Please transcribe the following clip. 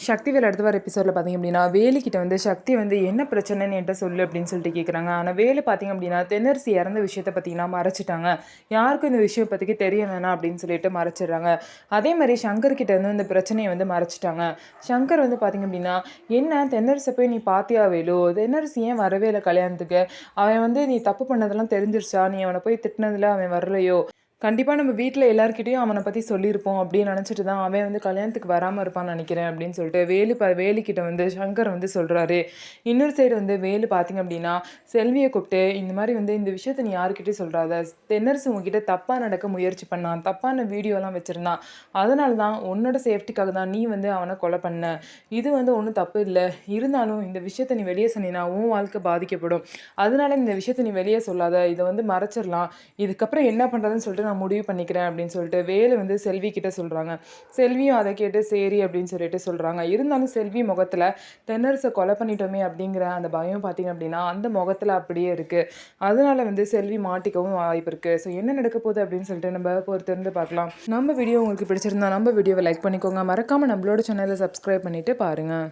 சக்திவேல் அடுத்த வர எபிசோடில் பார்த்திங்க அப்படின்னா வேலுக்கிட்ட வந்து சக்தி வந்து என்ன பிரச்சனைன்னு என்கிட்ட சொல்லு அப்படின்னு சொல்லிட்டு கேட்குறாங்க. ஆனால் வேலு பார்த்திங்க அப்படின்னா தென்னரசி இறந்த விஷயத்தை பார்த்தீங்கன்னா மறைச்சிட்டாங்க. யாருக்கும் இந்த விஷயம் பற்றிக்கு தெரிய வேணாம் அப்படின்னு சொல்லிட்டு மறைச்சிடுறாங்க. அதே மாதிரி சங்கர்கிட்ட இருந்து இந்த பிரச்சனையை வந்து மறைச்சிட்டாங்க. சங்கர் வந்து பார்த்திங்க அப்படின்னா என்ன தென்னரசை போய் நீ பாத்தியா வேலு, தென்னரசி ஏன் வரவே இல்லை கல்யாணத்துக்கு, அவன் வந்து நீ தப்பு பண்ணதெல்லாம் தெரிஞ்சிருச்சா, நீ அவனை போய் திட்டினதில் அவன் வரலையோ, கண்டிப்பாக நம்ம வீட்டில் எல்லாருக்கிட்டையும் அவனை பற்றி சொல்லியிருப்போம் அப்படின்னு நினச்சிட்டு தான் அவன் வந்து கல்யாணத்துக்கு வராமல் இருப்பான்னு நினைக்கிறேன் அப்படின்னு சொல்லிட்டு வேலுக்கிட்ட வந்து சங்கர் வந்து சொல்கிறாரு. இன்னொரு சைடு வந்து வேலு பார்த்திங்க அப்படின்னா செல்வியை கூப்பிட்டு இந்த மாதிரி வந்து இந்த விஷயத்த நீ யாருக்கிட்டையும் சொல்கிறாத, தென்னரசு உங்ககிட்ட தப்பாக நடக்க முயற்சி பண்ணான், தப்பான வீடியோலாம் வச்சுருந்தான், அதனால தான் உன்னோட சேஃப்டிக்காக தான் நீ வந்து அவனை கொலை பண்ண, இது வந்து ஒன்றும் தப்பு இல்லை, இருந்தாலும் இந்த விஷயத்த நீ வெளியே சொன்னீங்கன்னா உன் வாழ்க்கை பாதிக்கப்படும், அதனால இந்த விஷயத்த நீ வெளியே சொல்லாத, இதை வந்து மறைச்சிடலாம், இதுக்கப்புறம் என்ன பண்ணுறதுன்னு சொல்லிட்டு நான் முடிவு பண்ணிக்கிறேன் அப்படின்னு சொல்லிட்டு வேலு வந்து செல்வி கிட்ட சொல்கிறாங்க. செல்வியும் அதை கேட்டு சரி அப்படின்னு சொல்லிட்டு சொல்கிறாங்க. இருந்தாலும் செல்வி முகத்தில் தென்னரசை கொலை பண்ணிட்டோமே அப்படிங்கிற அந்த பயம் பார்த்திங்க அப்படின்னா அந்த முகத்தில் அப்படியே இருக்குது. அதனால வந்து செல்வி மாட்டிக்கவும் வாய்ப்பு இருக்குது. ஸோ என்ன நடக்க போகுது அப்படின்னு சொல்லிட்டு நம்ம பொறுத்திருந்து பார்க்கலாம். நம்ம வீடியோ உங்களுக்கு பிடிச்சிருந்தா நம்ம வீடியோவை லைக் பண்ணிக்கோங்க, மறக்காமல் நம்மளோட சேனலை சப்ஸ்கிரைப் பண்ணிவிட்டு பாருங்கள்.